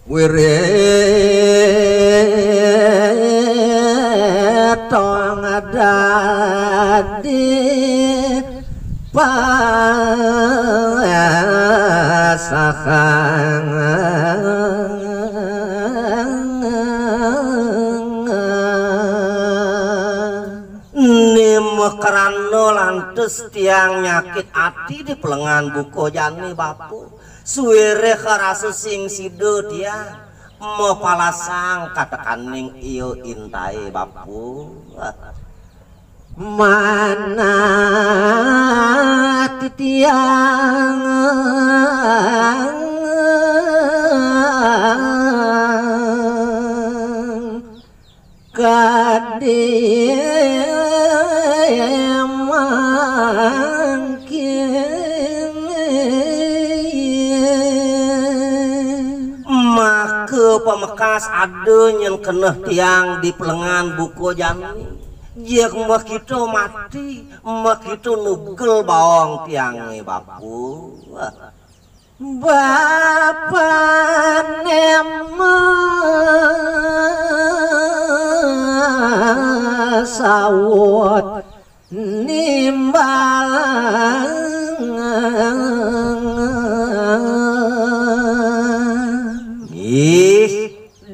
wirid tong dadi pasakan kerana lantes tiang nyakit hati di pelengan buko jani bapu suwere karasa sing sido tiang mau palasang katakaning iyo intai bapu mana titiang kadir maka pemekas ada yang kena tiang di pelengan buku jani jek makitu mati makitu nugel bawang tiangnya bapu bapak nema sawut nimbang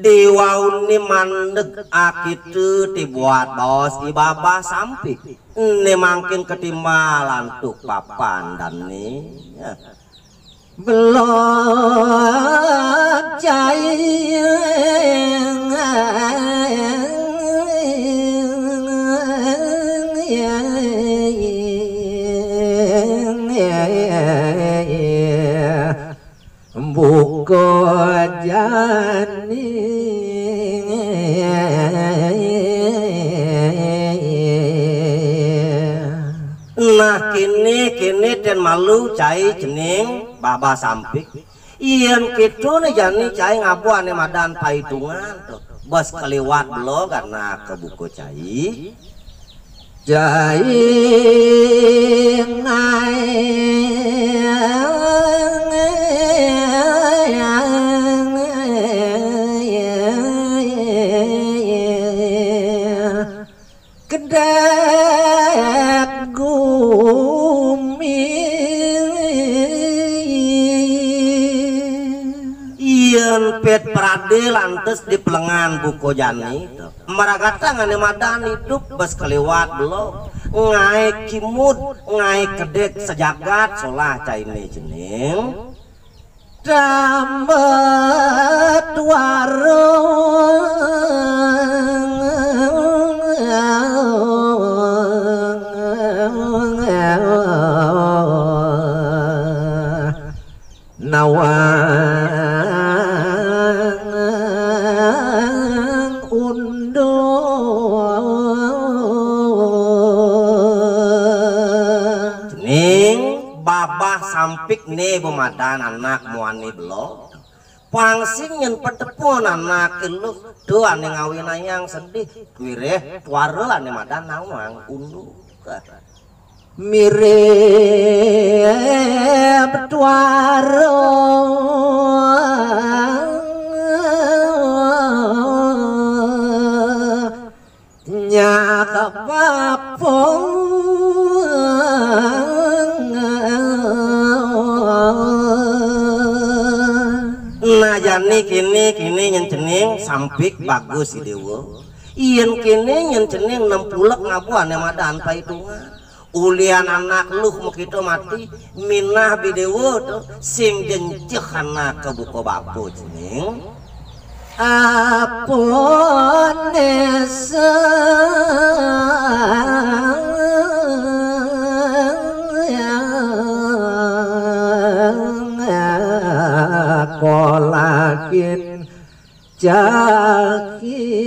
diwauni mandeg akitu dibuat bos ibabah sampai ini makin ketimbalan tuh papan dan nih belum cair buku jani nah kini dan malu cai jening baba sampik iyan kitu nih jani cai ngabu ane madan paitungan tuh bos keliwat lo karena ke buku cai kedek gumi iyan pet prade lantes di pelengan buku jani maragata ngane madan hidup bes keliwat belum ngai kimud ngai kedek sejagat solah caine jening dambet warung nawang undo ning babah sampik nih bemadan anak muani belum pangsing yang petepun anak lu tuh ane ngawin yang sedih wireh tuare ane madan nawang undo mirip tuaro nyaka papong nah jani kini nyencening sampik bagus idewo iyan kini nyencening 60 ngabuan yang madan paitungan ulian anak luh begitu mati minah bidewo tuh sing jenceh anak ke buku bapu jening apun desa kolakin jaki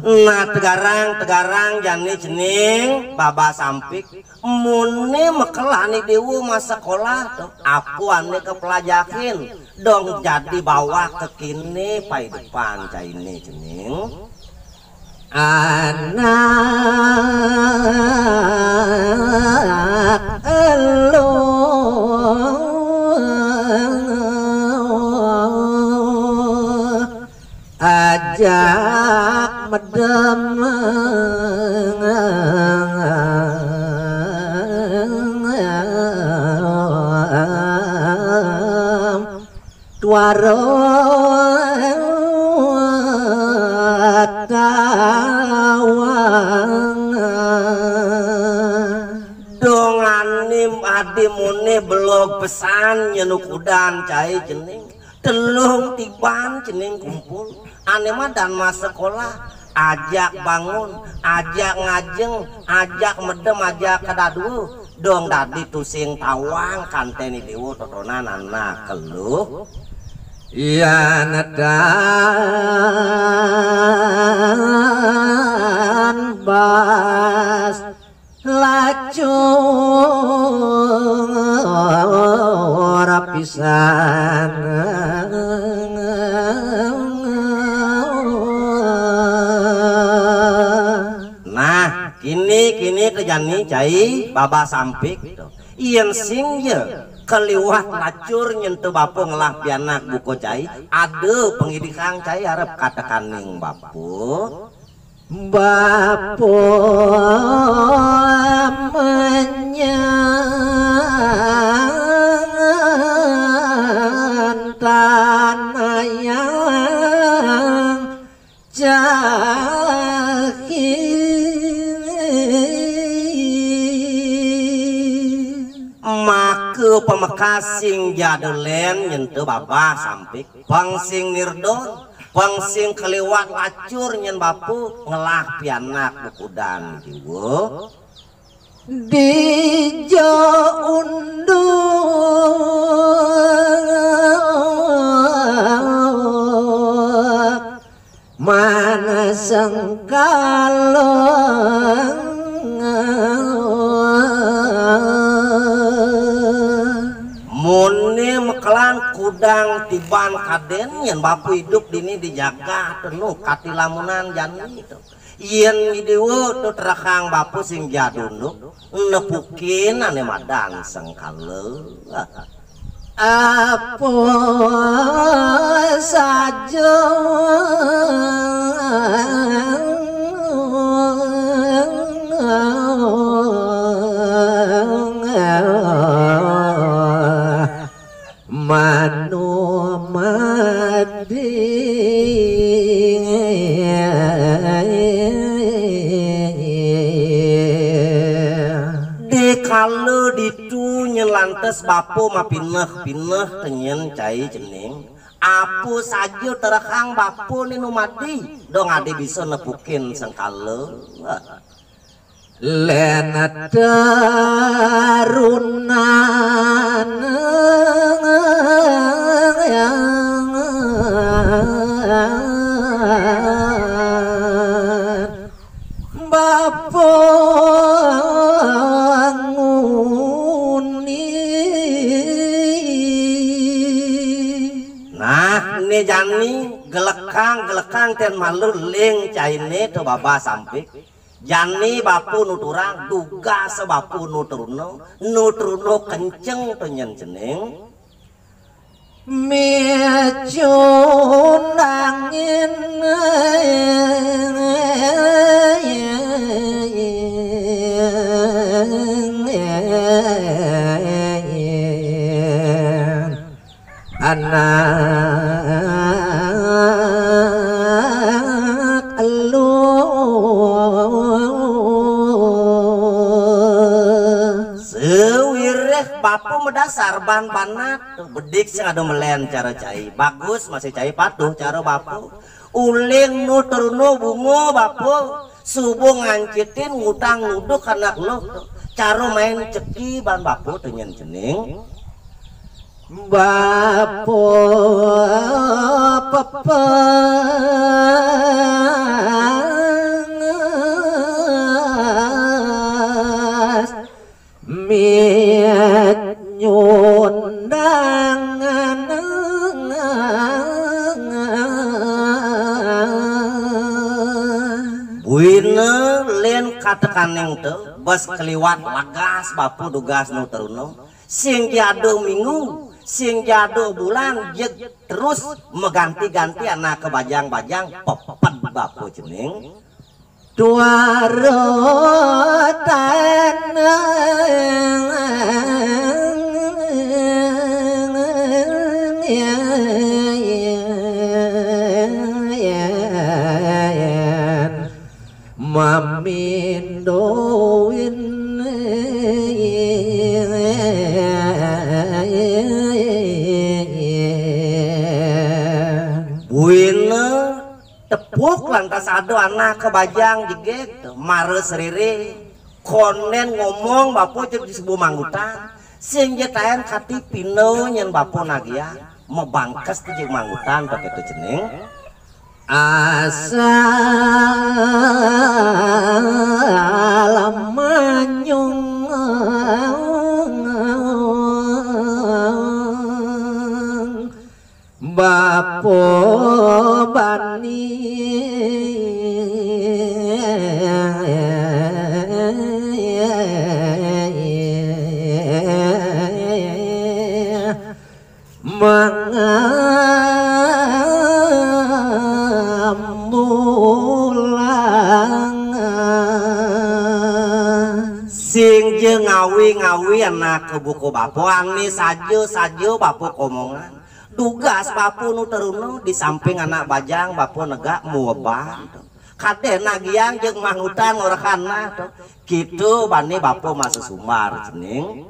nah tegarang jani jening baba sampik mune mekelani dewu masa sekolah tuh aku ane kepelajakin dong jadi bawa ke kini pai depan caine jening anak elu ajak medem tuaro tawang donganim adi mune belum pesan nyenukudan cai jening telung tiban jening kumpul ane mah dan mas sekolah ajak bangun ajak ngajeng ajak medem ajak kadadu dong dadi tusing tawang kanteni dewo totonan anak keluh ya nedan bas lacur rapisan nah kini kejani cai baba sampik ien sing ye keliwat lacur nyentuh bapu ngelah pianak buku cai ada pengidikan cai harap katakan bapu bapu menyantan ayang maka pemekasing jadelen nyentuh baba sampik pangsing nirdon pangsing keliwat lacur nyen bapu ngelah pianak bukudan jiwo dijo unduk mana sengkalong mune mekelan kudang tiban kaden yang bapu hidup dini dijaga penuh katilamunan jani itu yen videwo tu terakang bapu sing jadunduk nepukin ane madan sengkale apa saja manu madi dikalu ditu nyelantes bapu mah pineh tenyen cai jening apu saja terekang bapu ninu madi dong ade bisa nepukin sengkale lenat darunan bapu nah ini jani gelekang ten malu ling caine tu baba sampik jani bapu nuturang duga sebapu nuturno kenceng tu nyen jeneng mecun angin anak elu sewireh bapu medasar ban banat bedik sing ada melen cara cai bagus masih cai patuh cara bapu uling nuturno bungo bapu subuh ngancitin ngutang nguduk anak lu cara main ceki ban bapu tenyen jening bapu pepas miat nyundangan buina len katekaneng teu bas keliwat lagas bapu dugas nu terunung sing jado minggu sing jado bulan jeg terus meganti-ganti anak kebajang-bajang pepet bapu cening duarotan mamindoin buina tepuk lantas ado anak kebajang jeget mare serere konen ngomong bapu cek di sebuah manggutan sing jetaen kati pino nyen bapu nagia mebangkes ti jeung manggutan pakai tu ceneng asal manyung bapo bani sing je ngawi-ngawi anak ke buku bapu ani saja bapu komongan tugas bapu nu terunung di samping anak bajang bapu negak mueban kade nagiang jeung manghutan ngorahana kitu bani bapu masuk sumar cening